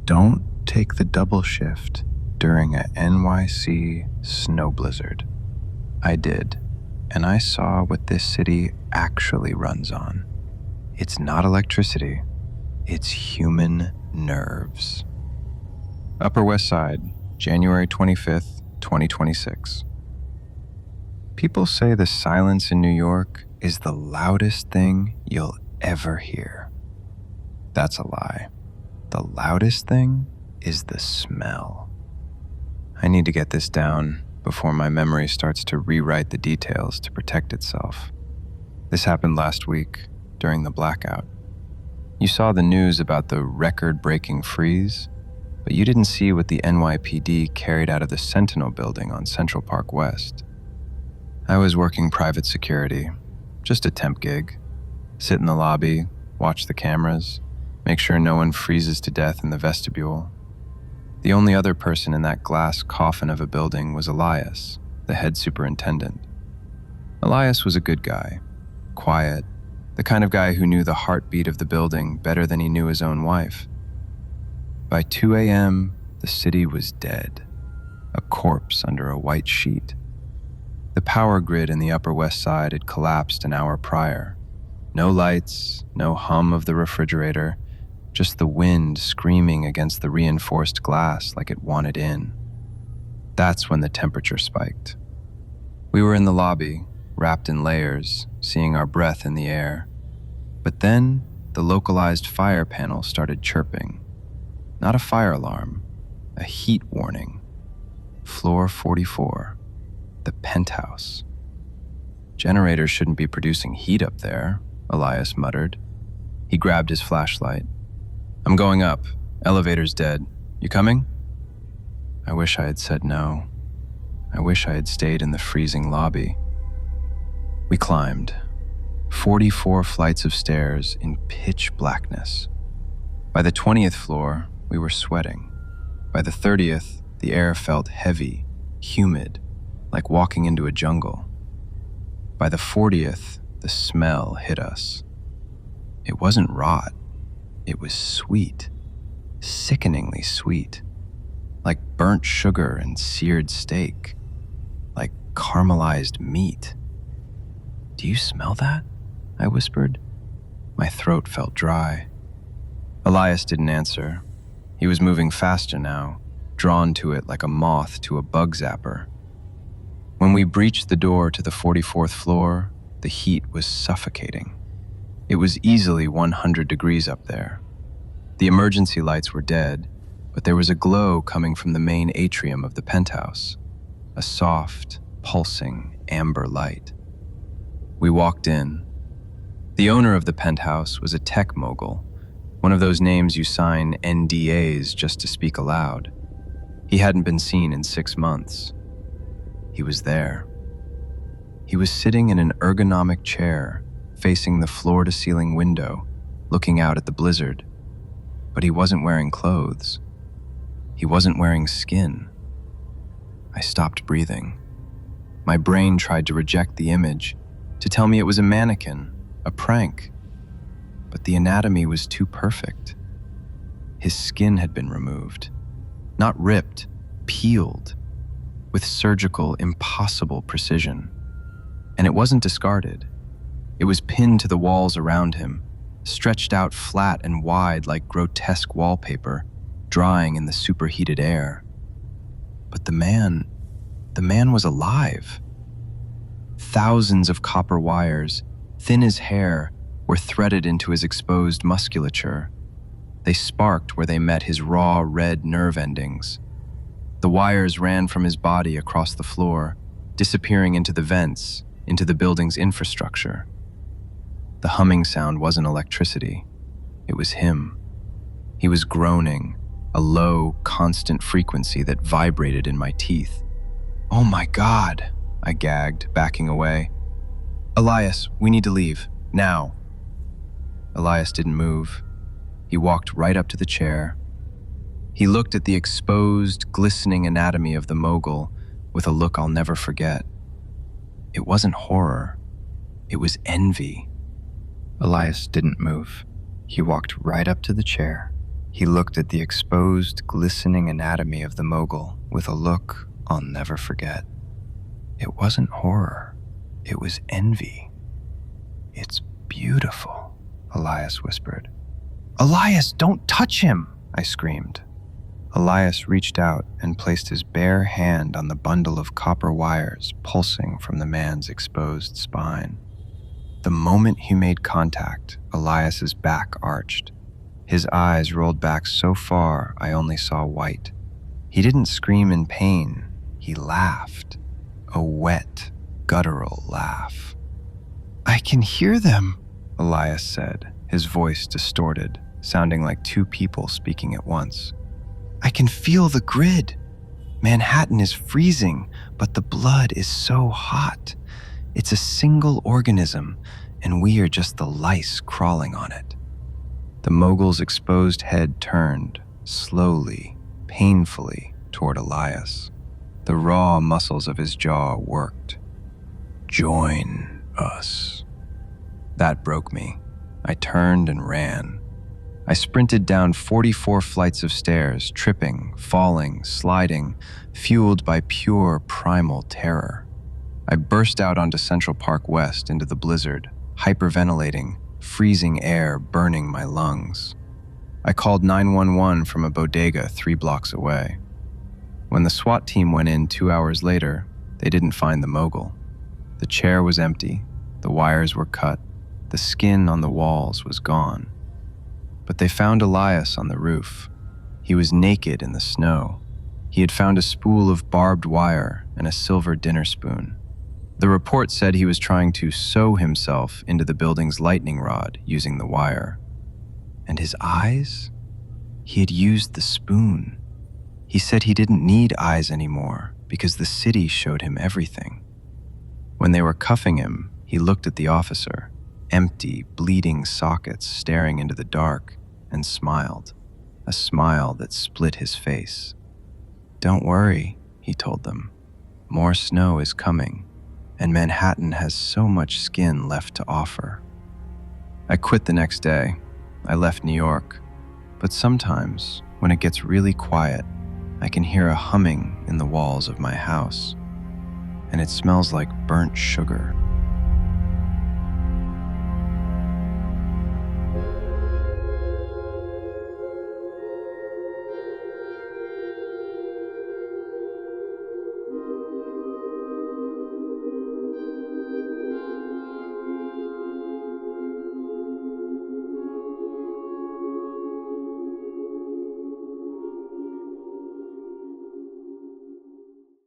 Don't take the double shift during a NYC snow blizzard. I did, and I saw what this city actually runs on. It's not electricity, it's human nerves. Upper West Side, January 25th, 2026. People say the silence in New York is the loudest thing you'll ever hear. That's a lie. The loudest thing is the smell. I need to get this down before my memory starts to rewrite the details to protect itself. This happened last week during the blackout. You saw the news about the record-breaking freeze, but you didn't see what the NYPD carried out of the Sentinel building on Central Park West. I was working private security, just a temp gig. Sit in the lobby, watch the cameras, make sure no one freezes to death in the vestibule. The only other person in that glass coffin of a building was Elias, the head superintendent. Elias was a good guy, quiet, the kind of guy who knew the heartbeat of the building better than he knew his own wife. By 2 a.m., the city was dead, a corpse under a white sheet. The power grid in the Upper West Side had collapsed an hour prior. No lights, no hum of the refrigerator, just the wind screaming against the reinforced glass like it wanted in. That's when the temperature spiked. We were in the lobby, wrapped in layers, seeing our breath in the air. But then, the localized fire panel started chirping. Not a fire alarm, a heat warning. Floor 44, the penthouse. Generators shouldn't be producing heat up there, Elias muttered. He grabbed his flashlight. I'm going up. Elevator's dead. You coming? I wish I had said no. I wish I had stayed in the freezing lobby. We climbed. 44 flights of stairs in pitch blackness. By the 20th floor, we were sweating. By the 30th, the air felt heavy, humid, like walking into a jungle. By the 40th, the smell hit us. It wasn't rot. It was sweet, sickeningly sweet, like burnt sugar and seared steak, like caramelized meat. Do you smell that? I whispered. My throat felt dry. Elias didn't answer. He was moving faster now, drawn to it like a moth to a bug zapper. When we breached the door to the 44th floor, the heat was suffocating. It was easily 100 degrees up there. The emergency lights were dead, but there was a glow coming from the main atrium of the penthouse, a soft, pulsing amber light. We walked in. The owner of the penthouse was a tech mogul, one of those names you sign NDAs just to speak aloud. He hadn't been seen in 6 months. He was there. He was sitting in an ergonomic chair, facing the floor-to-ceiling window, looking out at the blizzard. But he wasn't wearing clothes. He wasn't wearing skin. I stopped breathing. My brain tried to reject the image, to tell me it was a mannequin, a prank. But the anatomy was too perfect. His skin had been removed. Not ripped, peeled, with surgical, impossible precision. And it wasn't discarded. It was pinned to the walls around him, stretched out flat and wide like grotesque wallpaper, drying in the superheated air. But the man was alive. Thousands of copper wires, thin as hair, were threaded into his exposed musculature. They sparked where they met his raw, red nerve endings. The wires ran from his body across the floor, disappearing into the vents, into the building's infrastructure. The humming sound wasn't electricity. It was him. He was groaning, a low, constant frequency that vibrated in my teeth. "Oh my God," I gagged, backing away. "Elias, we need to leave, now." Elias didn't move. He walked right up to the chair. He looked at the exposed, glistening anatomy of the mogul with a look I'll never forget. It wasn't horror. It was envy. Elias didn't move. He walked right up to the chair, He looked at the exposed, glistening anatomy of the mogul with a look I'll never forget. It wasn't horror, it was envy. "It's beautiful," Elias whispered. "Elias, don't touch him!" I screamed. Elias reached out and placed his bare hand on the bundle of copper wires pulsing from the man's exposed spine. The moment he made contact, Elias's back arched. His eyes rolled back so far I only saw white. He didn't scream in pain, he laughed. A wet, guttural laugh. "I can hear them," Elias said, his voice distorted, sounding like two people speaking at once. "I can feel the grid. Manhattan is freezing, but the blood is so hot. It's a single organism, and we are just the lice crawling on it." The mogul's exposed head turned, slowly, painfully, toward Elias. The raw muscles of his jaw worked. "Join us." That broke me. I turned and ran. I sprinted down 44 flights of stairs, tripping, falling, sliding, fueled by pure primal terror. I burst out onto Central Park West into the blizzard, hyperventilating, freezing air burning my lungs. I called 911 from a bodega 3 blocks away. When the SWAT team went in 2 hours later, they didn't find the mogul. The chair was empty, the wires were cut, the skin on the walls was gone. But they found Elias on the roof. He was naked in the snow. He had found a spool of barbed wire and a silver dinner spoon. The report said he was trying to sew himself into the building's lightning rod using the wire. And his eyes? He had used the spoon. He said he didn't need eyes anymore because the city showed him everything. When they were cuffing him, he looked at the officer, empty, bleeding sockets staring into the dark, and smiled, a smile that split his face. "Don't worry," he told them. "More snow is coming, and Manhattan has so much skin left to offer." I quit the next day. I left New York. But sometimes, when it gets really quiet, I can hear a humming in the walls of my house, and it smells like burnt sugar.